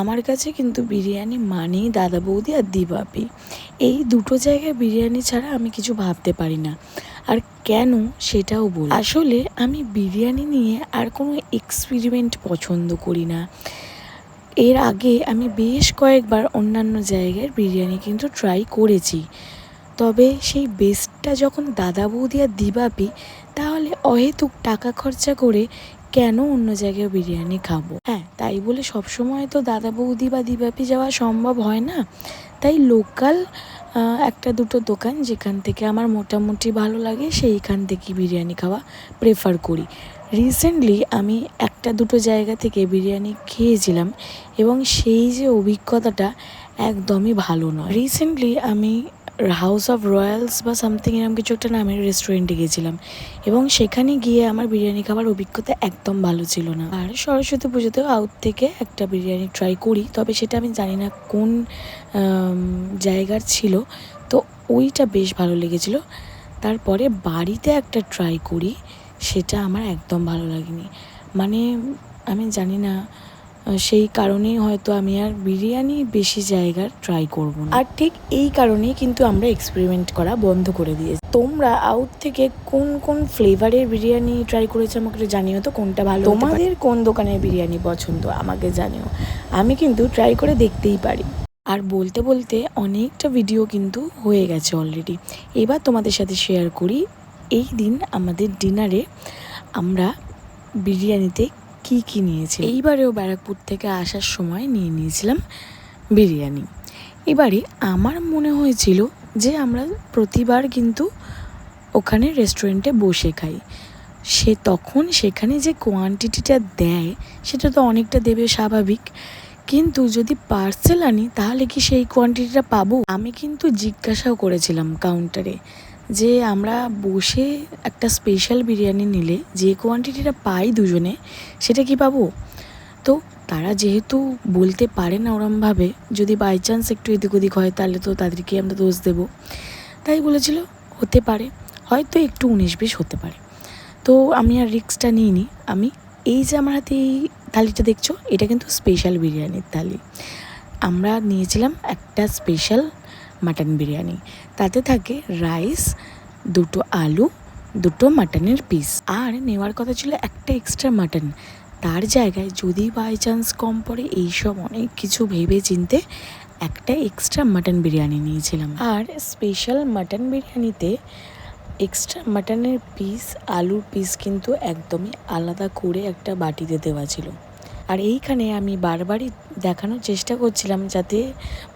আমার কাছে কিন্তু বিরিয়ানি মানেই দাদা বৌদি আর দিবাপি। এই দুটো জায়গায় বিরিয়ানি ছাড়া আমি কিছু ভাবতে পারি না। আর কেন সেটাও বলি। আসলে আমি বিরিয়ানি নিয়ে আর কোনো এক্সপেরিমেন্ট পছন্দ করি না। এর আগে আমি বেশ কয়েকবার অন্যান্য জায়গার বিরিয়ানি কিন্তু ট্রাই করেছি, তবে সেই বেস্টটা যখন দাদা বৌদি আর দিবাপি, তাহলে অহেতুক টাকা খরচা করে কেন অন্য জায়গায় বিরিয়ানি খাবো। হ্যাঁ, তাই বলে সবসময় তো দাদা বৌদি বা দিবাপি যাওয়া সম্ভব হয় না, তাই লোকাল একটা দুটো দোকান যেখান থেকে আমার মোটামুটি ভালো লাগে সেইখান থেকে বিরিয়ানি খাওয়া প্রেফার করি। রিসেন্টলি আমি একটা দুটো জায়গা থেকে বিরিয়ানি খেয়েছিলাম এবং সেই যে অভিজ্ঞতাটা একদমই ভালো নয়। রিসেন্টলি আমি হাউস অফ রয়্যালস বা সামথিং এরকম কিছু একটা নামের রেস্টুরেন্টে গেছিলাম এবং সেখানে গিয়ে আমার বিরিয়ানি খাবার অভিজ্ঞতা একদম ভালো ছিল না। আর সরস্বতী পুজোতেও আউট থেকে একটা বিরিয়ানি ট্রাই করি, তবে সেটা আমি জানি না কোন জায়গার ছিল, তো ওইটা বেশ ভালো লেগেছিল। তারপরে বাড়িতে একটা ট্রাই করি, সেটা আমার একদম ভালো লাগেনি। মানে আমি জানি না, সেই কারণেই হয়তো আমি আর বিরিয়ানি বেশি জায়গার ট্রাই করব না। আর ঠিক এই কারণেই কিন্তু আমরা এক্সপেরিমেন্ট করা বন্ধ করে দিয়েছি। তোমরা আউট থেকে কোন কোন ফ্লেভারের বিরিয়ানি ট্রাই করেছো আমাকে একটু জানিও তো, কোনটা ভালো, তোমাদের কোন দোকানের বিরিয়ানি পছন্দ আমাকে জানিও, আমি কিন্তু ট্রাই করে দেখতেই পারি। আর বলতে বলতে অনেকটা ভিডিও কিন্তু হয়ে গেছে অলরেডি। এবার তোমাদের সাথে শেয়ার করি এই দিন আমাদের ডিনারে আমরা বিরিয়ানিতে কি কি নিয়েছি। এইবারেও ব্যারাকপুর থেকে আসার সময় নিয়ে নিয়েছিলাম বিরিয়ানি। এবারে আমার মনে হয়েছিল যে আমরা প্রতিবার কিন্তু ওখানে রেস্টুরেন্টে বসে খাই, সে তখন সেখানে যে কোয়ান্টিটিটা দেয় সেটা তো অনেকটা দেবে স্বাভাবিক, কিন্তু যদি পার্সেল আনি তাহলে কি সেই কোয়ান্টিটিটা পাবো? আমি কিন্তু জিজ্ঞাসাও করেছিলাম কাউন্টারে যে আমরা বসে একটা স্পেশাল বিরিয়ানি নিলে যে কোয়ান্টিটিটা পাই দুজনে, সেটা কি পাবো? তো তারা যেহেতু বলতে পারে না ওরমভাবে, যদি বাই চান্স একটু এদিক ওদিক হয় তাহলে তো তাদেরকে আমরা দোষ দেবো, তাই বলেছিল হতে পারে, হয়তো একটু 19-20 হতে পারে। তো আমি আর রিস্কটা নিইনি। আমি এই যে আমার হাতে এই থালিটা দেখছো, এটা কিন্তু স্পেশাল বিরিয়ানির থালি। আমরা নিয়েছিলাম একটা স্পেশাল মাটন বিরিয়ানি, তাতে থাকে রাইস, দুটো আলু, দুটো মাটনের পিস, আর নেওয়ার কথা ছিল একটা এক্সট্রা মাটন। তার জায়গায় যদি বাই চান্স কম পড়ে এইসব অনেক কিছু ভেবে চিনতে একটা এক্সট্রা মাটন বিরিয়ানি নিয়েছিলাম। আর স্পেশাল মাটন বিরিয়ানিতে এক্সট্রা মাটনের পিস, আলুর পিস কিন্তু একদমই আলাদা করে একটা বাটিতে দেওয়া ছিল। আর এইখানে আমি বারবারই দেখানোর চেষ্টা করছিলাম যাতে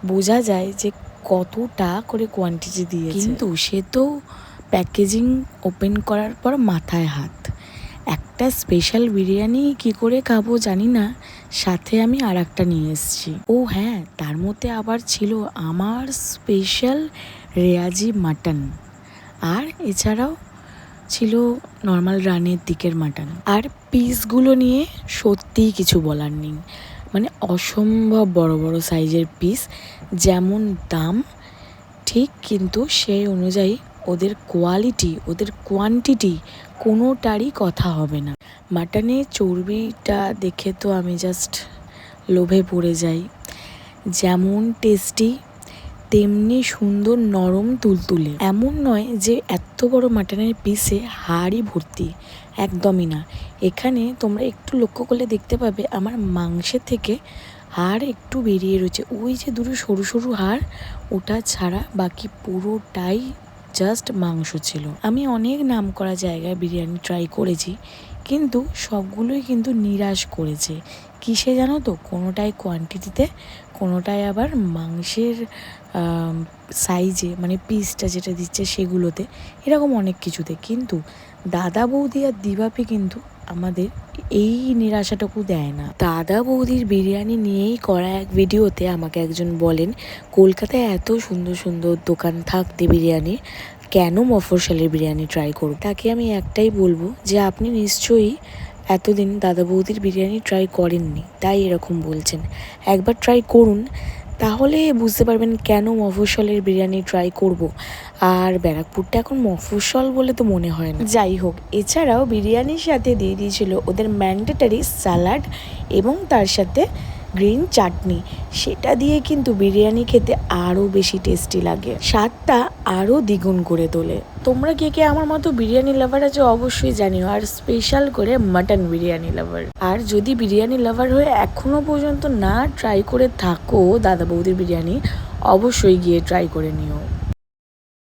বোঝা যায় যে কতটা করে কোয়ান্টিটি দিয়েছে, কিন্তু সে তো প্যাকেজিং ওপেন করার পর মাথায় হাত। একটা স্পেশাল বিরিয়ানি কি করে খাবো জানি না, সাথে আমি আর একটা নিয়ে এসেছি। ও হ্যাঁ, তার মধ্যে আবার ছিল আমার স্পেশাল রেয়াজি মাটন, আর এছাড়াও ছিল নর্মাল রানের দিকের মাটন। আর পিসগুলো নিয়ে সত্যিই কিছু বলার নেই, মানে অসম্ভব বড় বড় সাইজের পিস। যেমন দাম ঠিক, কিন্তু সেই অনুযায়ী ওদের কোয়ালিটি, ওদের কোয়ান্টিটি কোনোটারই কথা হবে না। মাটনের চর্বিটা দেখে তো আমি জাস্ট লোভে পড়ে যাই। যেমন টেস্টি তেমনি সুন্দর, নরম তুলতুলে। এমন নয় যে এত বড় মাটনের পিসে হাড়ই ভর্তি, একদমই না। এখানে তোমরা একটু লক্ষ্য করলে দেখতে পাবে আমার মাংসের থেকে হাড় একটু বেরিয়ে রয়েছে, ওই যে দুটো সরু সরু হাড়, ওটা ছাড়া বাকি পুরোটাই জাস্ট মাংস ছিল। আমি অনেক নাম করা জায়গায় বিরিয়ানি ট্রাই করেছি, কিন্তু সবগুলোই কিন্তু নিরাশ করেছে। কিসে জানো তো, কোনোটাই কোয়ান্টিটিতে, কোনোটাই আবার মাংসের সাইজে, মানে পিসটা যেটা দিচ্ছে সেগুলোতে, এরকম অনেক কিছুতে। কিন্তু দাদা বৌদি আর দিবাপি কিন্তু আমাদের এই নিরাশাটুকু দেয় না। দাদা বৌদির বিরিয়ানি নিয়েই করা এক ভিডিওতে আমাকে একজন বলেন, কলকাতায় এত সুন্দর সুন্দর দোকান থাকতে বিরিয়ানির, কেন মফস্বলের বিরিয়ানি ট্রাই করব? তাকে আমি একটাই বলবো যে আপনি নিশ্চয়ই এতদিন দাদা বৌদির বিরিয়ানি ট্রাই করেননি, তাই এরকম বলছেন। একবার ট্রাই করুন, তাহলে বুঝতে পারবেন কেন মফস্বলের বিরিয়ানি ট্রাই করব। আর ব্যারাকপুরটা এখন মফস্বল বলে তো মনে হয় না। যাই হোক, এছাড়াও বিরিয়ানির সাথে দিয়ে দিয়েছিল ওদের ম্যান্ডেটারি স্যালাড এবং তার সাথে গ্রিন চাটনি, সেটা দিয়ে কিন্তু বিরিয়ানি খেতে আরও বেশি টেস্টি লাগে, স্বাদটা আরও দ্বিগুণ করে তোলে। তোমরা কে কে আমার মতো বিরিয়ানি লাভার আছে অবশ্যই জানিও, আর স্পেশাল করে মাটন বিরিয়ানি লাভার। আর যদি বিরিয়ানি লাভার হয়ে এখনো পর্যন্ত না ট্রাই করে থাকো দাদা বৌদির বিরিয়ানি, অবশ্যই গিয়ে ট্রাই করে নিও।